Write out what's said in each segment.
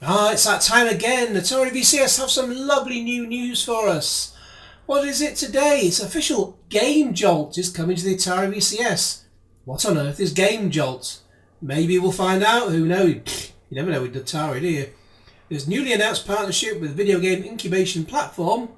Ah, it's that time again. Atari VCS have some lovely new news for us. What is it today? It's official. Gamejolt is coming to the Atari VCS. What on earth is Gamejolt? Maybe we'll find out. Who knows? You never know with Atari, do you? This newly announced partnership with video game incubation platform,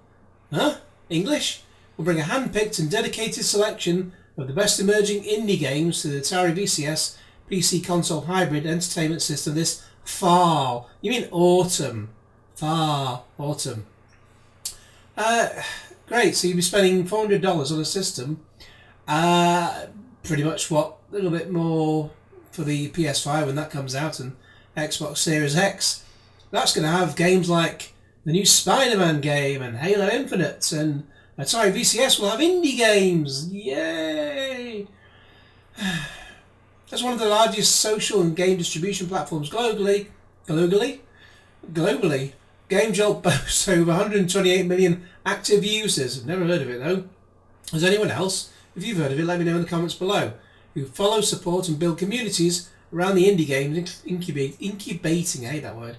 English, will bring a hand-picked and dedicated selection of the best emerging indie games to the Atari VCS PC console hybrid entertainment system this fall. You mean autumn. Autumn. Great, so you'll be spending $400 on a system. Pretty much a little bit more for the PS5 when that comes out and Xbox Series X. That's going to have games like the new Spider-Man game and Halo Infinite, and Atari VCS will have indie games. Yay! As one of the largest social and game distribution platforms globally, Gamejolt boasts over 128 million active users. I've never heard of it though. Has anyone else? If you've heard of it, let me know in the comments below. Who follow, support and build communities around the indie games, incubating, I hate that word,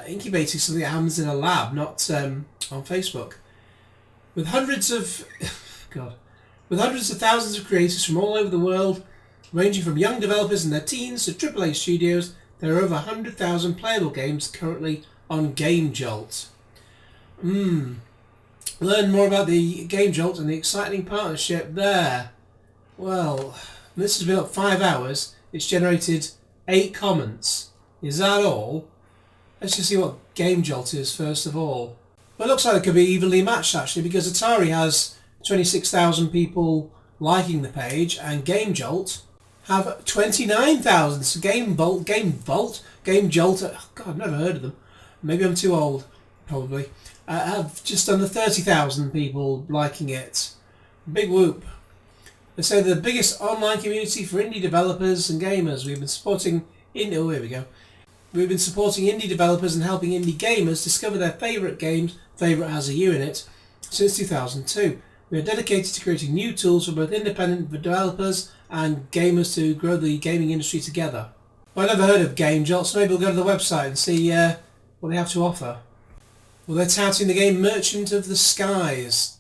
incubating something that happens in a lab, not on Facebook. With hundreds of thousands of creators from all over the world, ranging from young developers in their teens to AAA studios, there are over 100,000 playable games currently on Gamejolt. Learn more about the Gamejolt and the exciting partnership there. Well, this has been up 5 hours. It's generated 8 comments. Is that all? Let's just see what Gamejolt is first of all. Well, it looks like it could be evenly matched actually, because Atari has 26,000 people liking the page and Gamejolt have 29,000. So Gamejolt, oh God, I've never heard of them. Maybe I'm too old, probably. Have just under 30,000 people liking it. Big whoop. They say they're the biggest online community for indie developers and gamers. We've been supporting We've been supporting indie developers and helping indie gamers discover their favourite games, favourite has a U in it, since 2002. We are dedicated to creating new tools for both independent developers and gamers to grow the gaming industry together. Well, I never heard of Gamejolt, so maybe we'll go to the website and see what they have to offer. Well, they're touting the game Merchant of the Skies.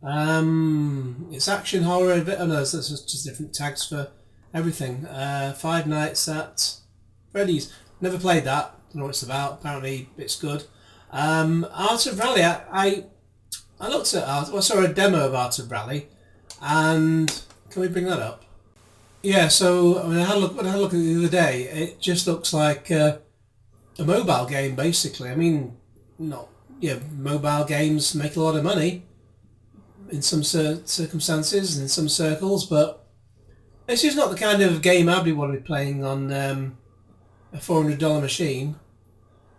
It's action, horror, oh no, that's just different tags for everything. Five Nights at Freddy's. Never played that. Don't know what it's about. Apparently it's good. Art of Rally. I looked at I saw a demo of Art of Rally, and can we bring that up? Yeah. So I had a look at it the other day. It just looks like a mobile game, basically. I mean, mobile games make a lot of money in some circumstances and in some circles, but it's just not the kind of game I'd want to be playing on a $400 machine,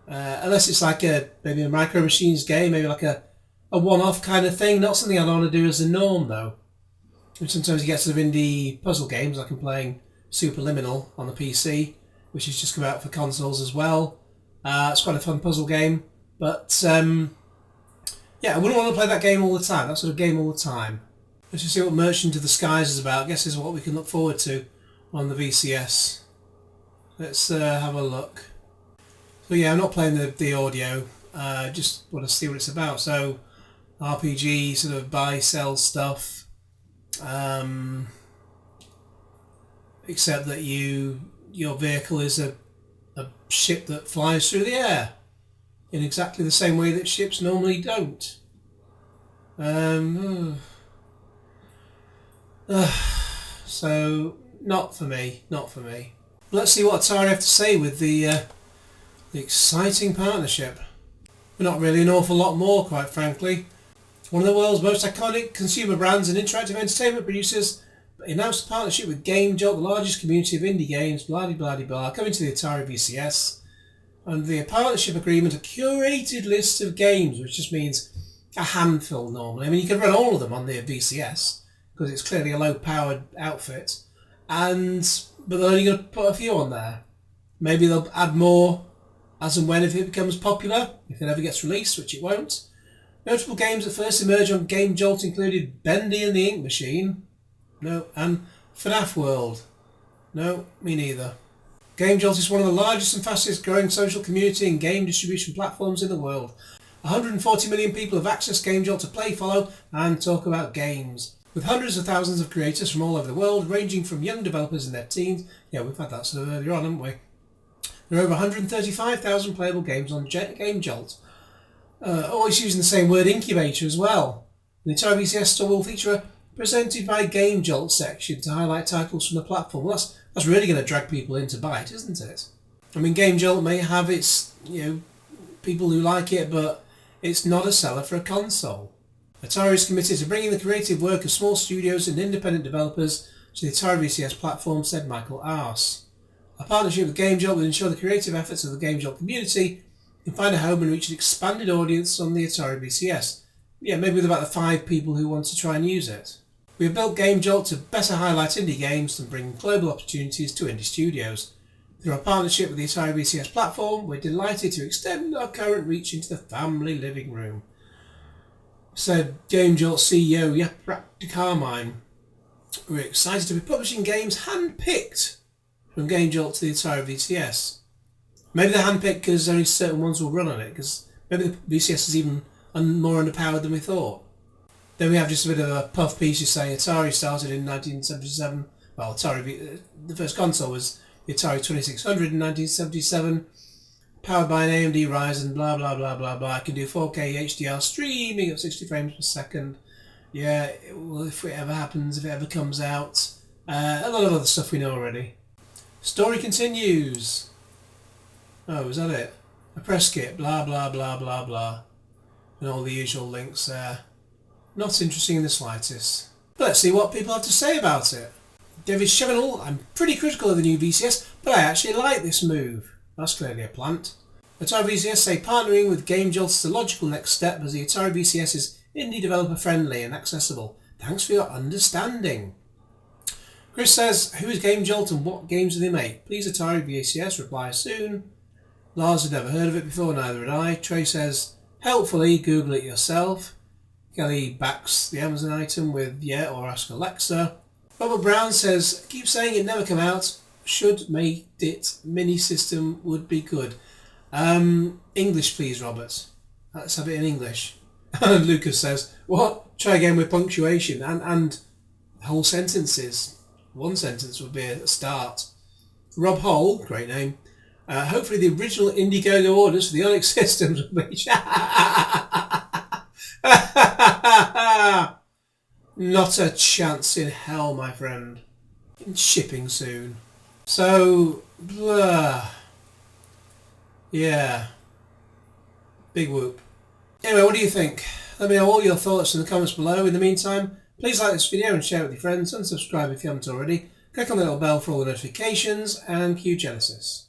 unless it's like maybe a Micro Machines game, maybe like a one-off kind of thing. Not something I'd want to do as a norm though. And sometimes you get sort of indie puzzle games, like I'm playing Superliminal on the PC, which has just come out for consoles as well. It's quite a fun puzzle game, but I wouldn't want to play that game all the time. That sort of game all the time. Let's just see what Merchant of the Skies is about. I guess this is what we can look forward to on the VCS. Let's have a look. So yeah, I'm not playing the audio. Just want to see what it's about. So RPG, sort of buy, sell stuff. Except that your vehicle is a ship that flies through the air in exactly the same way that ships normally don't. So not for me. Let's see what Atari have to say with the exciting partnership. But not really an awful lot more, quite frankly. One of the world's most iconic consumer brands and interactive entertainment producers announced a partnership with Gamejolt, the largest community of indie games, blah-de-blah-de-blah, coming to the Atari VCS. And the partnership agreement, a curated list of games, which just means a handful normally. I mean, you can run all of them on the VCS, because it's clearly a low-powered outfit. But they're only going to put a few on there. Maybe they'll add more as and when if it becomes popular, if it ever gets released, which it won't. Notable games that first emerged on Gamejolt included Bendy and the Ink Machine. No. And FNAF World. No, me neither. Gamejolt is one of the largest and fastest growing social community and game distribution platforms in the world. 140 million people have accessed Gamejolt to play, follow and talk about games. With hundreds of thousands of creators from all over the world, ranging from young developers in their teens. Yeah, we've had that sort of earlier on, haven't we? There are over 135,000 playable games on Gamejolt. Always using the same word, incubator, as well. The Atari VCS store will feature a presented by Gamejolt section to highlight titles from the platform. Well, that's really going to drag people in to buy it, isn't it? I mean, Gamejolt may have its, people who like it, but it's not a seller for a console. Atari is committed to bringing the creative work of small studios and independent developers to the Atari VCS platform, said Michael Arse. A partnership with Gamejolt will ensure the creative efforts of the Gamejolt community can find a home and reach an expanded audience on the Atari VCS. Yeah, maybe with about the 5 people who want to try and use it. We have built Gamejolt to better highlight indie games and bring global opportunities to indie studios. Through our partnership with the Atari VCS platform, we're delighted to extend our current reach into the family living room, said Gamejolt CEO Yaprak Carmine. We're excited to be publishing games hand-picked from Gamejolt to the Atari VCS. Maybe they're hand-picked because only certain ones will run on it, because maybe the VCS is even more underpowered than we thought. Then we have just a bit of a puff piece just saying Atari started in 1977. Well, the first console was the Atari 2600 in 1977, powered by an AMD Ryzen, blah blah blah blah blah. It can do 4K HDR streaming at 60 frames per second. Yeah, well, if it ever happens, if it ever comes out. A lot of other stuff we know already. Story continues. Oh, is that it? A press kit, blah blah blah blah blah. And all the usual links there. Not interesting in the slightest. But let's see what people have to say about it. David Chevenel, I'm pretty critical of the new VCS, but I actually like this move. That's clearly a plant. Atari VCS say partnering with Gamejolt is the logical next step as the Atari VCS is indie developer friendly and accessible. Thanks for your understanding. Chris says, who is Gamejolt and what games do they make? Please Atari VCS, reply soon. Lars had never heard of it before, neither had I. Trey says, helpfully Google it yourself. Kelly backs the Amazon item with yeah or ask Alexa. Robert Brown says, keep saying it never come out. Should make it mini system would be good. English please, Robert. Let's have it in English. And Lucas says, what? Try again with punctuation and whole sentences. One sentence would be a start. Rob Hole, great name. Hopefully the original Indiegogo orders for the Onyx systems will be... Not a chance in hell, my friend. Shipping soon. So, blah. Yeah. Big whoop. Anyway, what do you think? Let me know all your thoughts in the comments below. In the meantime, please like this video and share it with your friends and subscribe if you haven't already. Click on the little bell for all the notifications and cue Genesis.